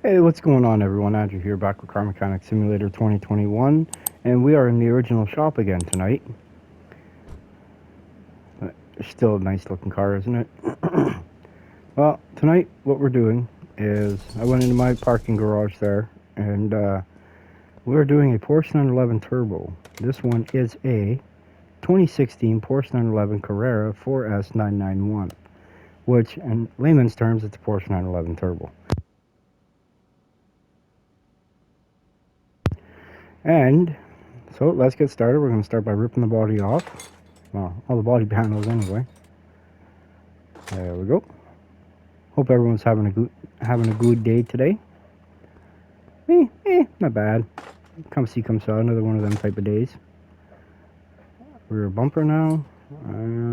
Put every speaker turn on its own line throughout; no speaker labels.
Hey, what's going on, everyone? Andrew here, back with Car Mechanic Simulator 2021, and we are in the original shop again tonight. Still a nice looking car, isn't it? Well, tonight what we're doing is I went into my parking garage there, and we're doing a Porsche 911 Turbo. This one is a 2016 Porsche 911 Carrera 4S991, which in layman's terms, it's a Porsche 911 Turbo. And so let's get started. We're going to start by ripping the body off. Well, all the body panels anyway. There we go. Hope everyone's having a good day today. Not bad. Come see, come saw. Another one of them type of days. Rear bumper now.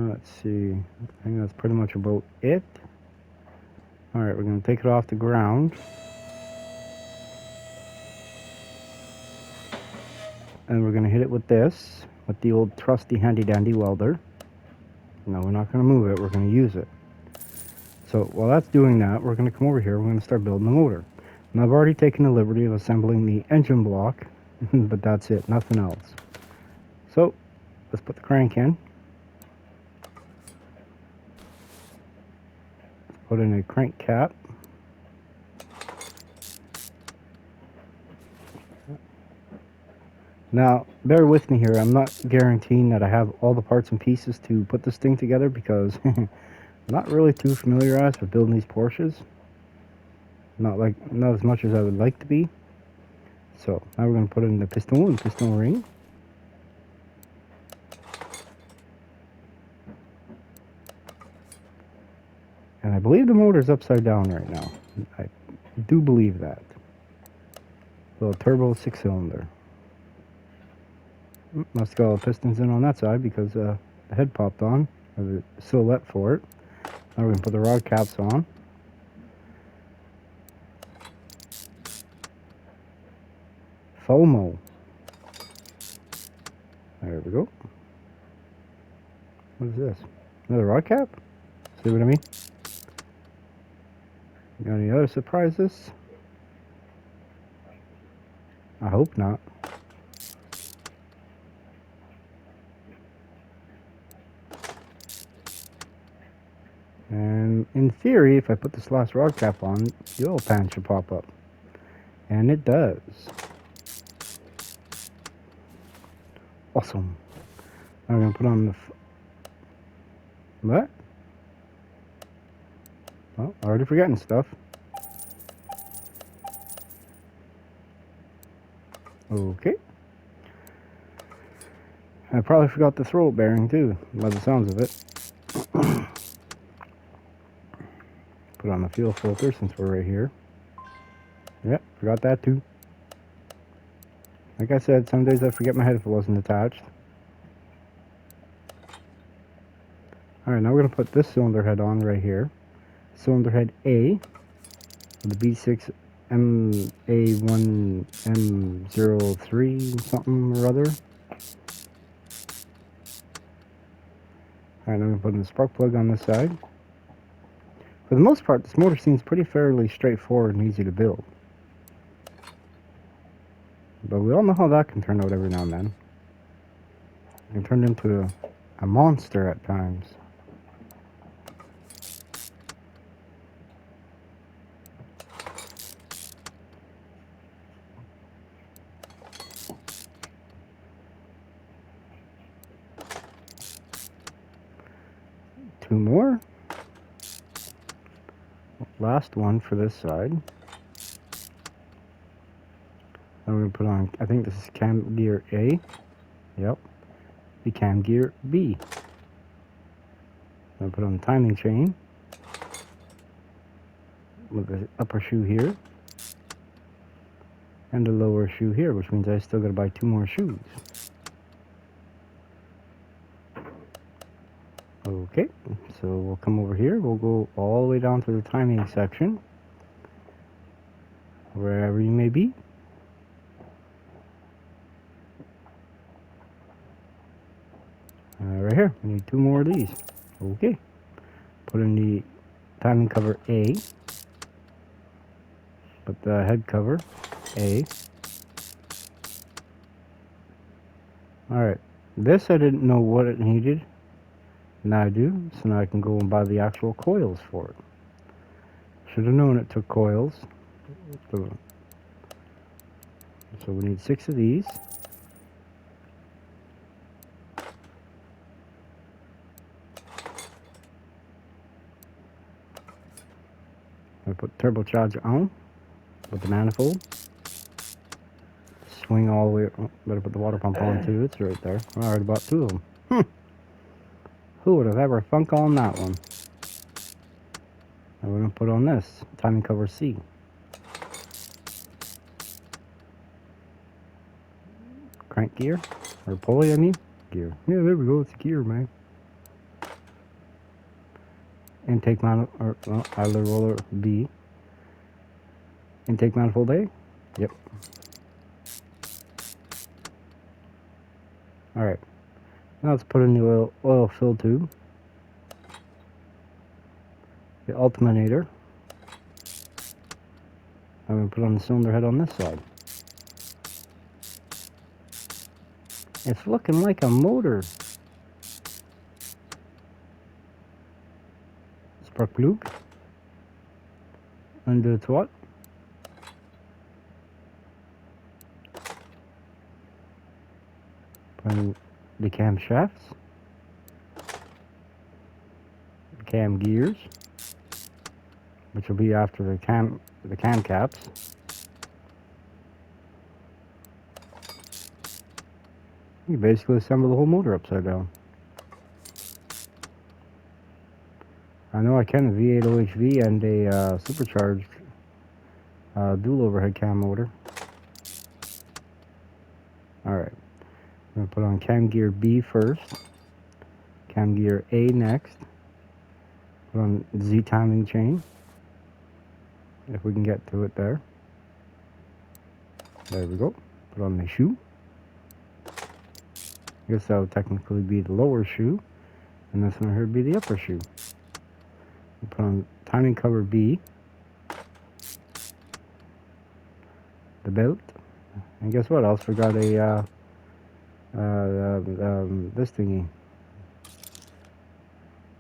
Let's see. I think that's pretty much about it. Alright, we're going to take it off the ground. And we're going to hit it with this. With the old trusty handy dandy welder. No, we're not going to move it. We're going to use it. So while that's doing that, we're going to come over here. We're going to start building the motor. And I've already taken the liberty of assembling the engine block. But that's it. Nothing else. So let's put the crank in. Put in a crank cap. Now, bear with me here. I'm not guaranteeing that I have all the parts and pieces to put this thing together because I'm not really too familiarized with building these Porsches. Not as much as I would like to be. So now we're going to put in the piston and piston ring. And I believe the motor's upside down right now. I do believe that. Little turbo 6-cylinder. Must got all the pistons in on that side because the head popped on. I have a silhouette for it. Now we're going to put the rod caps on. FOMO. There we go. What is this? Another rod cap? See what I mean? Got any other surprises? I hope not. And in theory, if I put this last rod cap on, the oil pan should pop up. And it does. Awesome. Now we're going to put on the... What? Well, already forgetting stuff. Okay. I probably forgot the throat bearing too, by the sounds of it. Put on the fuel filter since we're right here. Yep, forgot that too. Like I said, some days I'd forget my head if it wasn't attached. Alright, now we're going to put this cylinder head on right here. Cylinder head A with the B6 MA1 M03 something or other. Alright, now I'm going to put in the spark plug on this side. For the most part, this motor seems pretty fairly straightforward and easy to build. But we all know how that can turn out every now and then. It can turn into a monster at times. Two more. Last one for this side. Then we're going to put on, I think this is cam gear A. Yep. The cam gear B. I'm going to put on the timing chain. With the upper shoe here. And the lower shoe here, which means I still got to buy 2 more shoes. Okay, so we'll come over here. We'll go all the way down to the timing section. Wherever you may be. Right here, we need 2 more of these. Okay, put in the timing cover A. Put the head cover, A. Alright, this I didn't know what it needed. Now I do, so now I can go and buy the actual coils for it. Should have known it took coils. So we need 6 of these. I put turbocharger on with the manifold. Swing all the way. Oh, better put the water pump on too. It's right there. I already bought 2 of them. Who would have ever thunk on that one? And we're gonna put on this timing cover C. Crank gear or pulley, I mean gear. Yeah, there we go. It's a gear, man. Intake manifold or idler roller B. Intake manifold A. Yep. All right. Now let's put in the oil fill tube. The alternator. I'm going to put on the cylinder head on this side. It's looking like a motor. Spark plug. Undo the what? Put the cam shafts. Cam gears, which will be after the cam caps. You basically assemble the whole motor upside down. I know I can a V8 OHV and a supercharged dual overhead cam motor. Alright, I'm going to put on cam gear B first, cam gear A next, put on Z timing chain, if we can get to it there. There we go. Put on the shoe. I guess that would technically be the lower shoe, and this one here would be the upper shoe. Put on timing cover B, the belt, and guess what? I also forgot a this thingy,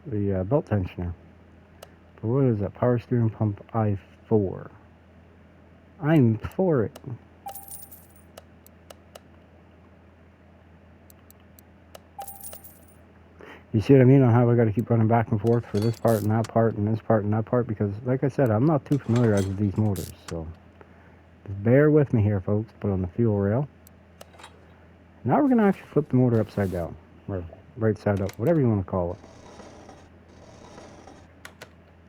the belt tensioner. But what is that? Power steering pump I4. I'm for it. You see what I mean on how I got to keep running back and forth for this part and that part and this part and that part, because like I said, I'm not too familiarized with these motors, so just bear with me here, folks. Put on the fuel rail. Now we're going to actually flip the motor upside down, or right side up, whatever you want to call it.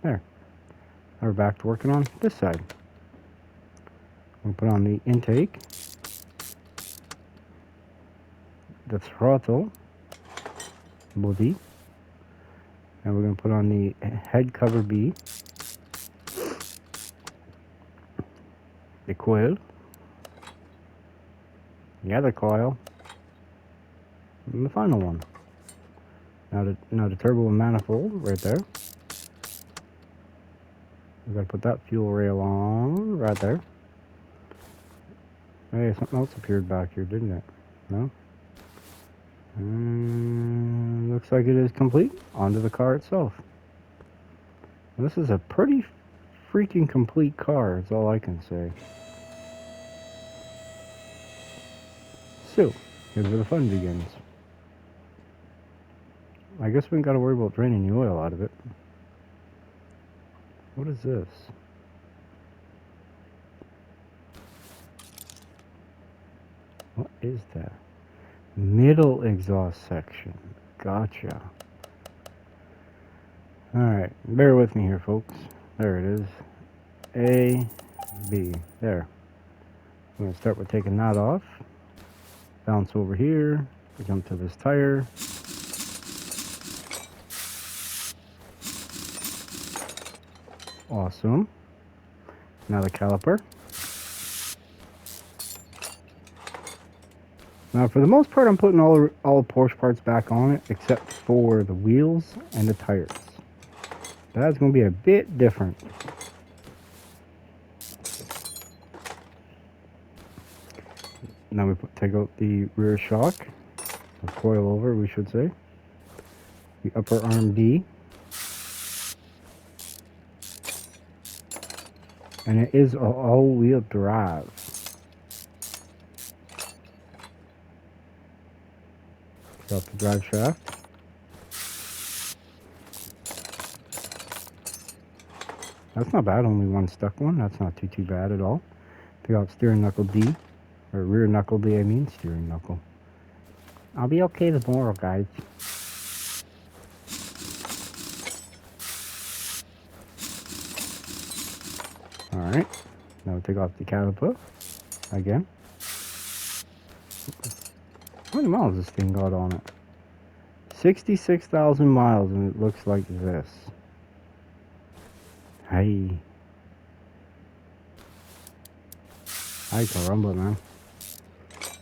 There. Now we're back to working on this side. We'll put on the intake, the throttle body, and we're going to put on the head cover B, the coil, the other coil, and the final one. Now the turbo and manifold right there. We've got to put that fuel rail on right there. Hey, something else appeared back here, didn't it? No? Looks like it is complete. Onto the car itself. This is a pretty freaking complete car, that's all I can say. So, here's where the fun begins. I guess we ain't got to worry about draining the oil out of it. What is this? What is that? Middle exhaust section. Gotcha. Alright, bear with me here, folks. There it is. A, B. There. I'm going to start with taking that off. Bounce over here. Jump to this tire. Awesome. Now the caliper. Now for the most part I'm putting all Porsche parts back on it except for the wheels and the tires. That's going to be a bit different. Now we take out the rear shock, or coil over, we should say. The upper arm D. And it is all-wheel drive. Take out the drive shaft. That's not bad, only one stuck one. That's not too bad at all. Take out steering knuckle D. Or rear knuckle D, I mean, steering knuckle. I'll be okay tomorrow, guys. Alright, now we take off the caliper again. How many miles this thing got on it? 66,000 miles, and it looks like this. Hey. Ay caramba, man.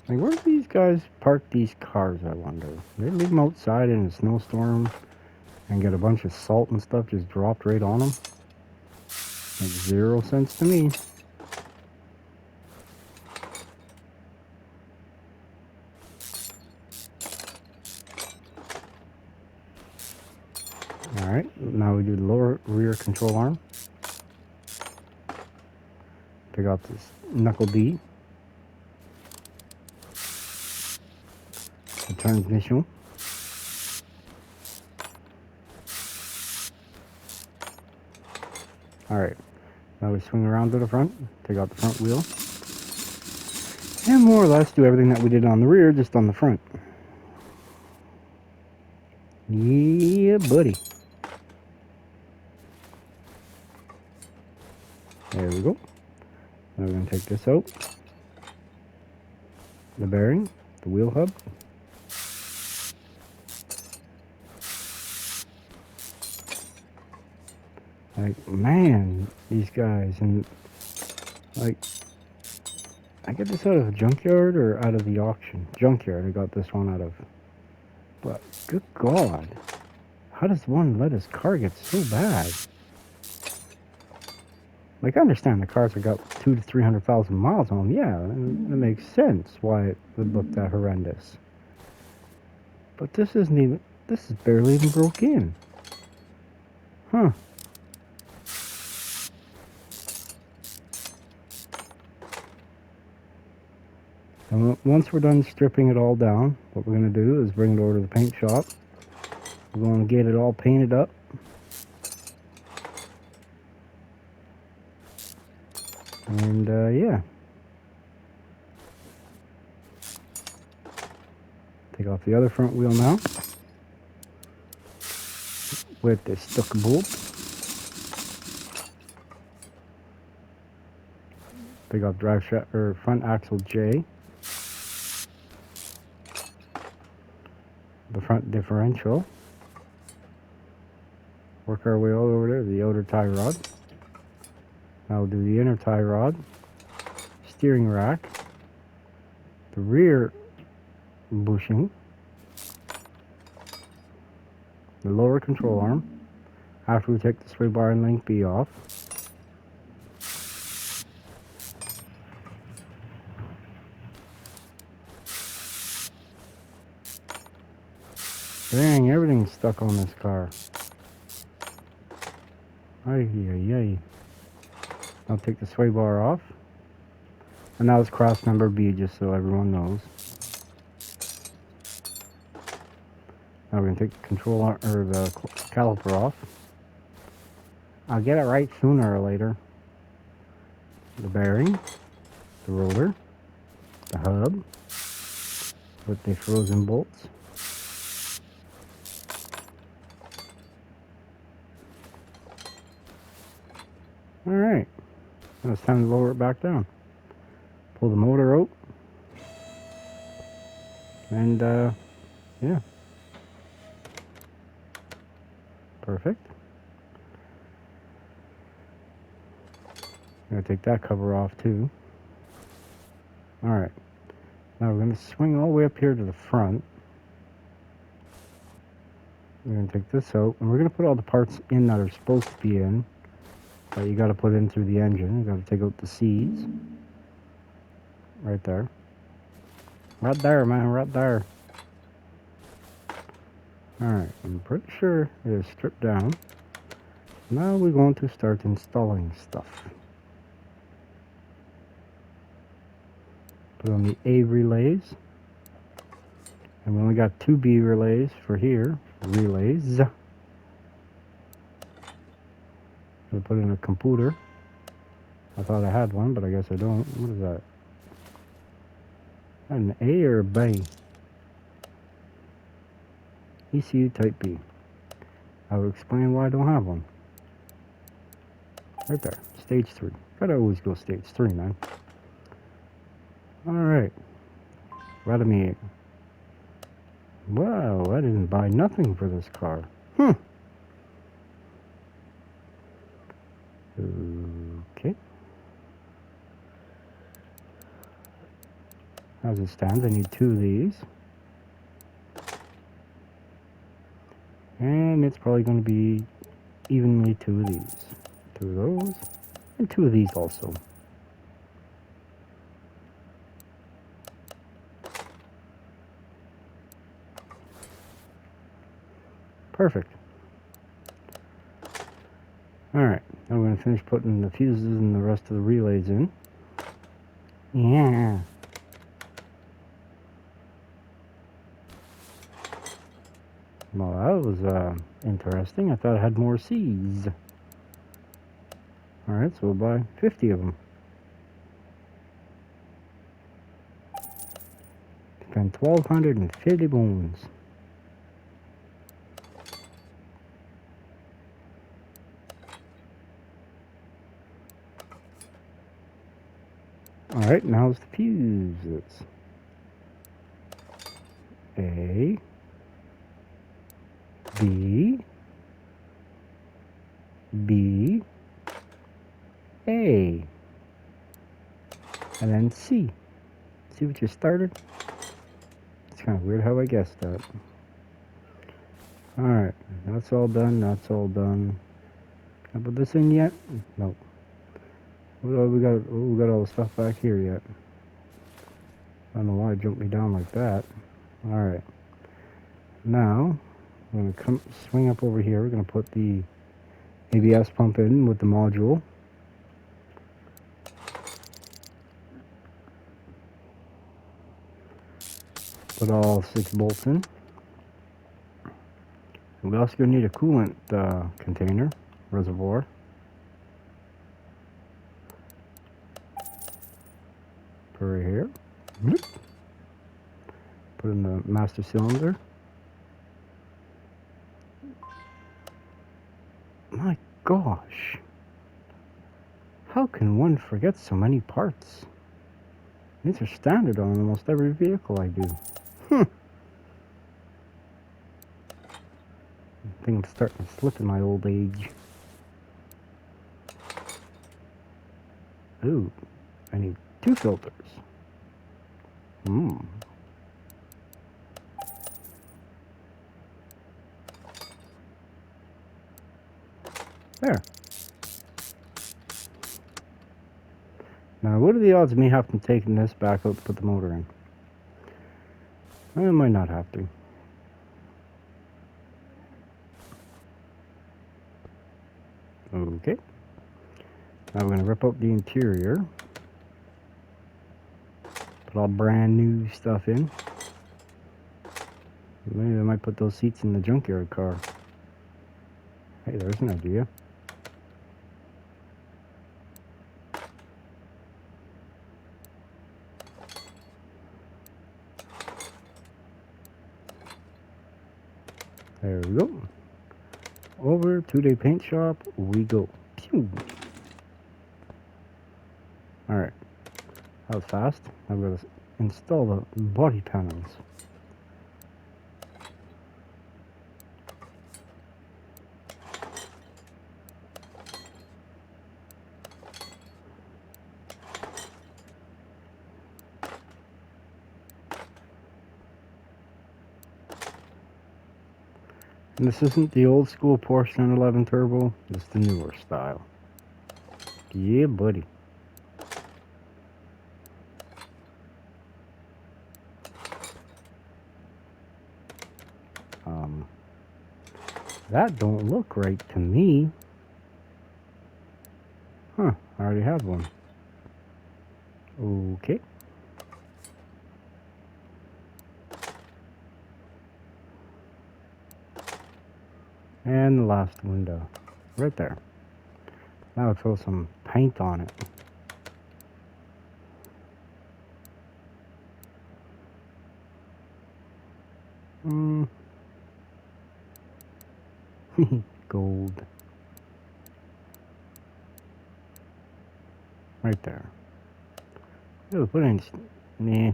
Like, where do these guys park these cars, I wonder? They leave them outside in a snowstorm and get a bunch of salt and stuff just dropped right on them? Makes 0 sense to me. Alright, now we do the lower rear control arm. Pick out this knuckle D. The transmission. Alright, now we swing around to the front, take out the front wheel, and more or less do everything that we did on the rear, just on the front. Yeah, buddy. There we go. Now we're going to take this out. The bearing, the wheel hub. Like, man, these guys, and like, I get this out of a junkyard or out of the auction? Junkyard, I got this one out of. But, good God, how does one let his car get so bad? Like, I understand the cars have got 200,000 to 300,000 miles on them. Yeah, it makes sense why it would look that horrendous. But this isn't even, this is barely even broke in. Huh. And once we're done stripping it all down, what we're going to do is bring it over to the paint shop. We're going to get it all painted up. And, yeah. Take off the other front wheel now. With the stuck bolt. Take off drive shaft, or front axle J. The front differential. Work our way all over there, the outer tie rod. Now we'll do the inner tie rod, steering rack, the rear bushing, the lower control arm, after we take the sway bar and link B off. Dang, everything's stuck on this car. Ay, ay, ay. I'll take the sway bar off. And now it's cross member B, just so everyone knows. Now we're going to take the control or the caliper off. I'll get it right sooner or later. The bearing, the rotor, the hub, with the frozen bolts. Alright, now it's time to lower it back down. Pull the motor out. And, yeah. Perfect. I'm going to take that cover off too. Alright. Now we're going to swing all the way up here to the front. We're going to take this out, and we're going to put all the parts in that are supposed to be in. That you got to put in through the engine. You got to take out the seats. Right there. Right there, man, right there. Alright, I'm pretty sure it is stripped down. Now we're going to start installing stuff. Put on the A relays. And we only got 2 B relays for here. Relays. We'll put in a computer. I thought I had one, but I guess I don't. What is that? An A or a B? ECU type B. I will explain why I don't have one. Right there. Stage 3. Gotta always go stage 3, man. Alright. Vladimir. Wow, I didn't buy nothing for this car. Okay. As it stands, I need 2 of these. And it's probably going to be evenly 2 of these. 2 of those. And 2 of these also. Perfect. Alright, now we're going to finish putting the fuses and the rest of the relays in. Yeah. Well, that was interesting. I thought I had more C's. Alright, so we'll buy 50 of them. Spend 1,250 bones. Alright, now's the fuses. A, B, B, A, and then C. See what you started? It's kind of weird how I guessed that. Alright, that's all done, that's all done. Can I put this in yet? No. We got all the stuff back here yet. I don't know why it jumped me down like that. Alright. Now, I'm going to swing up over here. We're going to put the ABS pump in with the module. Put all 6 bolts in. We also going to need a coolant container, reservoir. Put right here. Put in the master cylinder. My gosh. How can one forget so many parts? These are standard on almost every vehicle I do. I think I'm starting to slip in my old age. Ooh, I need 2 filters. There. Now, what are the odds of me having to take this back out to put the motor in? I might not have to. Okay. Now we're going to rip out the interior. Put all brand new stuff in. Maybe I might put those seats in the junkyard car. Hey, there's an idea. There we go. Over to the paint shop we go. Pew! Alright. That was fast. I'm going to install the body panels. And this isn't the old school Porsche 911 Turbo, it's the newer style. Yeah, buddy. That don't look right to me. Huh, I already have one. Okay. And the last window. Right there. Now I throw some paint on it. Gold. Right there. Oh, put in. Nah.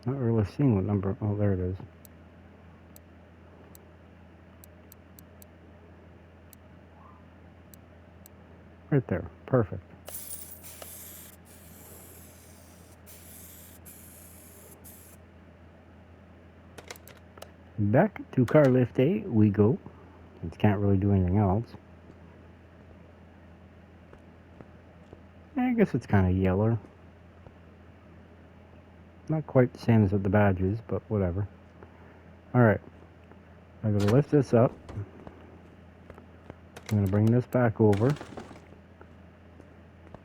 Not really seeing what number. Oh, there it is. Right there. Perfect. Back to car lift A we go. It can't really do anything else. I guess it's kind of yellow. Not quite the same as what the badge is, but whatever. Alright. I'm going to lift this up. I'm going to bring this back over.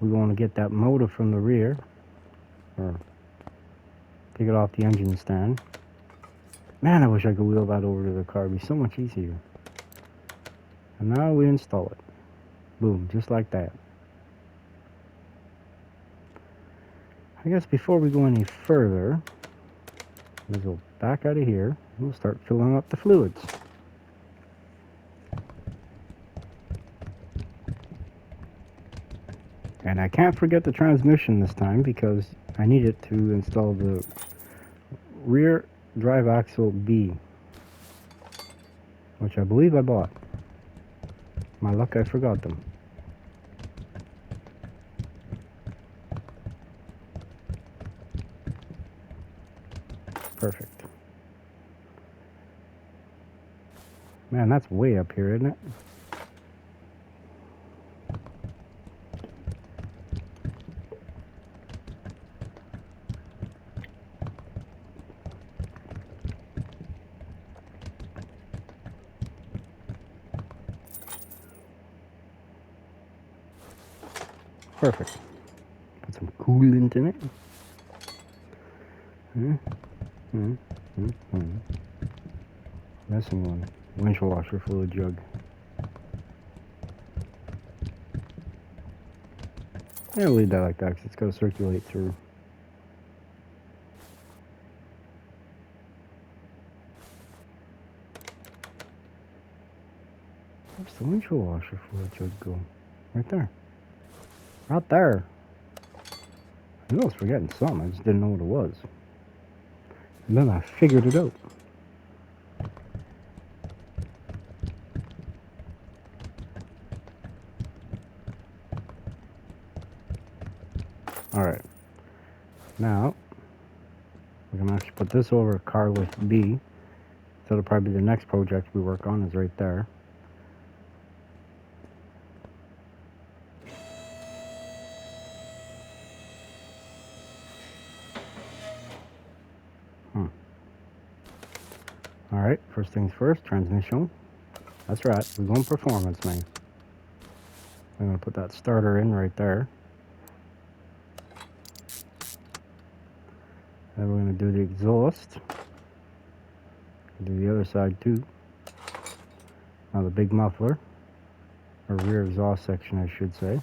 We're going to get that motor from the rear. Or take it off the engine stand. Man, I wish I could wheel that over to the car. It'd be so much easier. And now we install it. Boom, just like that. I guess before we go any further, we'll go back out of here. We'll start filling up the fluids. And I can't forget the transmission this time because I need it to install the rear drive axle B, which I believe I bought. My luck, I forgot them. Perfect. Man, that's way up here, isn't it? Perfect. Put some coolant in it. Missing one. Windshield washer fluid jug. Yeah, leave that like that because it's got to circulate through. Where's the windshield washer fluid jug go? Right there. Right there. I knew I was forgetting something, I just didn't know what it was. And then I figured it out. Alright. Now, we're going to actually put this over car lift B. So it'll probably be the next project we work on is right there. Alright, first things first, transmission. That's right, we're going performance, man. I'm going to put that starter in right there. Then we're going to do the exhaust. Do the other side too. Now the big muffler, or rear exhaust section I should say.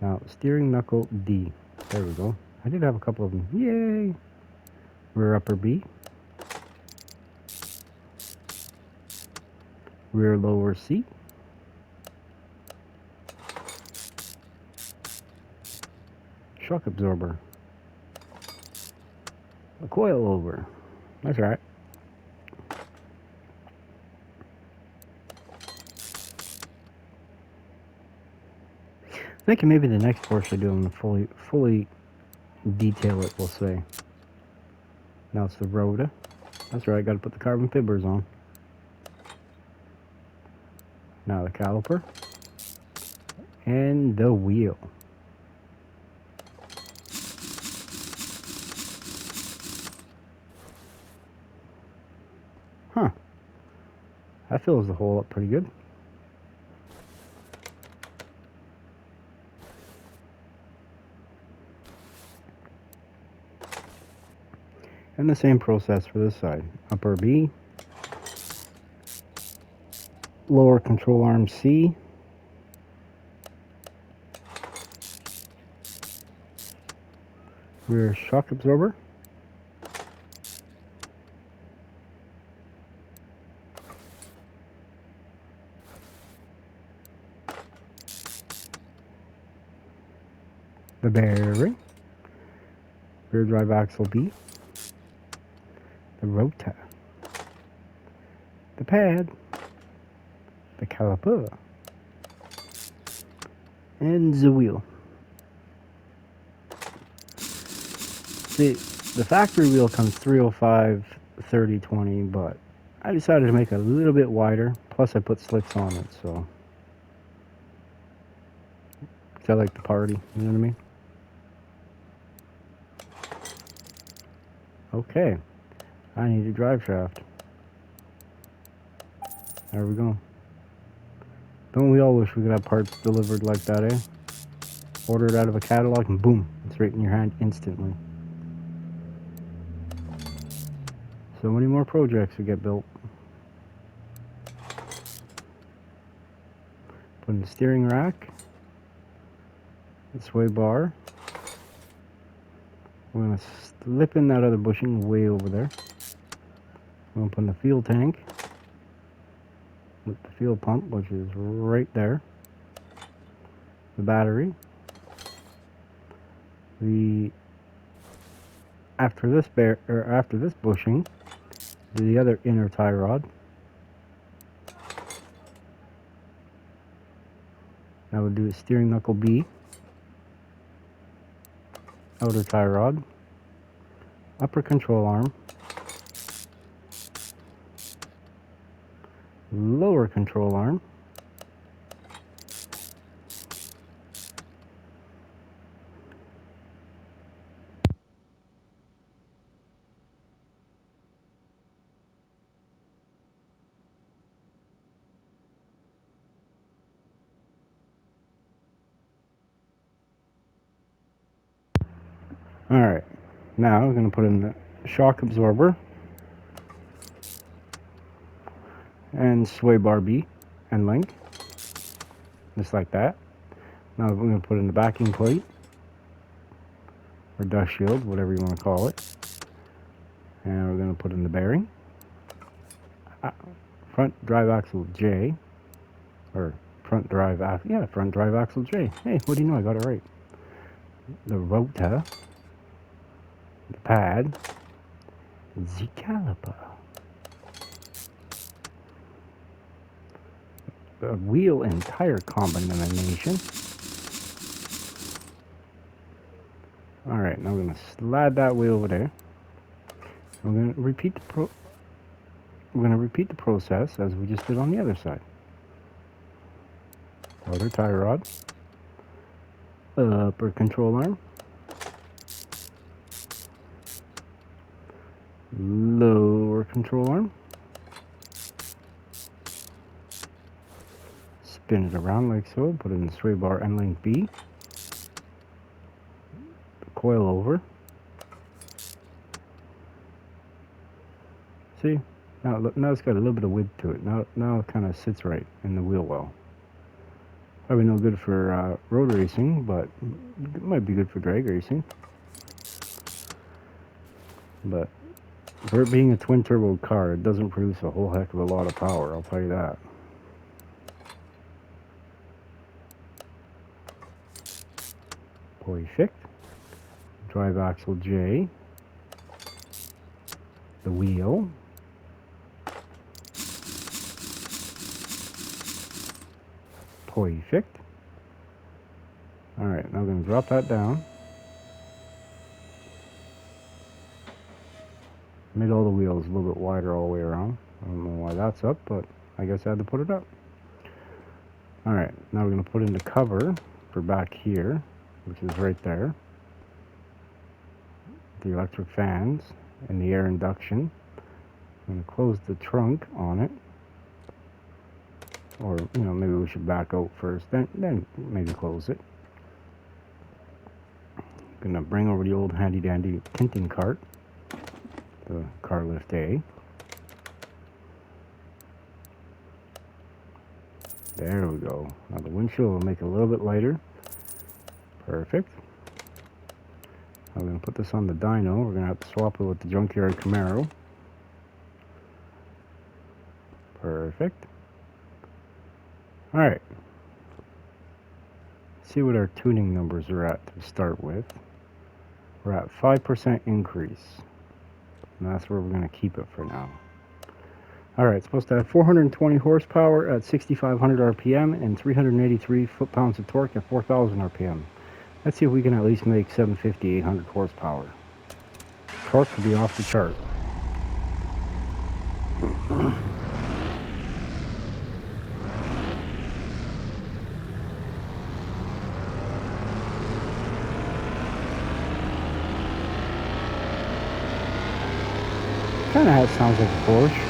Now steering knuckle D. There we go. I did have a couple of them. Yay! Rear upper B. Rear lower C. Shock absorber. A coil over. That's right. Thinking maybe the next Porsche I do, I'm gonna fully detail it, we'll say. Now it's the rotor. That's right, gotta put the carbon fibbers on. Now the caliper. And the wheel. That fills the hole up pretty good. And the same process for this side. Upper B, lower control arm C, rear shock absorber, the bearing, rear drive axle B, the rotor, the pad, the caliper, and the wheel. See, the factory wheel comes 305, 30, 20, but I decided to make it a little bit wider, plus I put slicks on it, so. 'Cause I like to party, you know what I mean? Okay, I need a drive shaft. There we go. Don't we all wish we could have parts delivered like that, eh? Order it out of a catalog and boom, it's right in your hand instantly. So many more projects would get built. Put in the steering rack, the sway bar. We're going to slip in that other bushing way over there. We're going to put in the fuel tank with the fuel pump, which is right there. The battery. After this bushing, the other inner tie rod. Now we'll do a steering knuckle B, outer tie rod, upper control arm, lower control arm, Alright, now we're going to put in the shock absorber and sway bar B and link, just like that. Now we're going to put in the backing plate, or dust shield, whatever you want to call it. And we're going to put in the bearing, front drive axle J, or front drive axle J. Hey, what do you know, I got it right. The rotor, the pad, the caliper, the wheel and tire combination. Alright, now we're going to slide that wheel over there. We're going to repeat the process as we just did on the other side. Outer tie rod, upper control arm, lower control arm, spin it around like so, put it in the sway bar and link B, the coil over. See, now it's got a little bit of width to it. Now it kind of sits right in the wheel well. Probably no good for road racing, but it might be good for drag racing. But for it being a twin turbo car, it doesn't produce a whole heck of a lot of power, I'll tell you that. Perfect. Drive axle J, the wheel, perfect. Alright, now I'm going to drop that down. Made all the wheels a little bit wider all the way around. I don't know why that's up, but I guess I had to put it up. Alright, now we're going to put in the cover for back here, which is right there. The electric fans and the air induction. I'm going to close the trunk on it. Or, you know, maybe we should back out first, then maybe close it. Gonna bring over the old handy dandy tinting cart, the car lift A. There we go. Now the windshield will make it a little bit lighter. Perfect. I'm gonna put this on the dyno. We're gonna have to swap it with the junkyard Camaro. Perfect. Alright. See what our tuning numbers are at to start with. We're at 5% increase. And that's where we're gonna keep it for now. Alright, it's supposed to have 420 horsepower at 6,500 RPM and 383 foot-pounds of torque at 4,000 RPM. Let's see if we can at least make 750, 800 horsepower. Torque could be off the chart. Kinda sounds like a Porsche.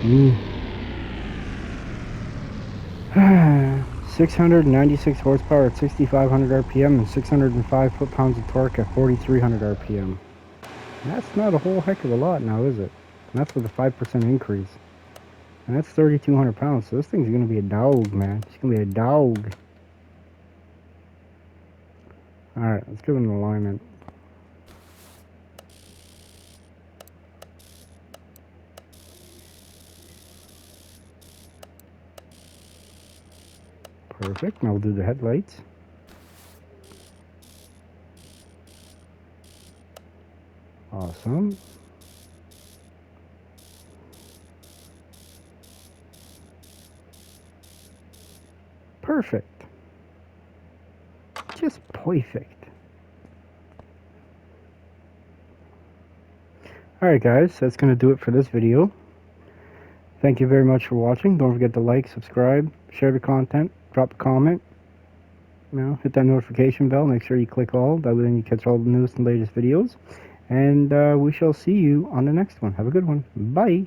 Mm. 696 horsepower at 6,500 RPM and 605 foot-pounds of torque at 4,300 RPM. That's not a whole heck of a lot now, is it? And that's with a 5% increase. And that's 3,200 pounds, so this thing's gonna be a dog, man. It's gonna be a dog. Alright, let's give it an alignment. Perfect. Now we'll do the headlights. Awesome. Perfect. Just perfect. Alright guys, that's going to do it for this video. Thank you very much for watching. Don't forget to like, subscribe, share the content, drop a comment. You know, hit that notification bell. Make sure you click all. That way then you catch all the newest and latest videos. And we shall see you on the next one. Have a good one. Bye.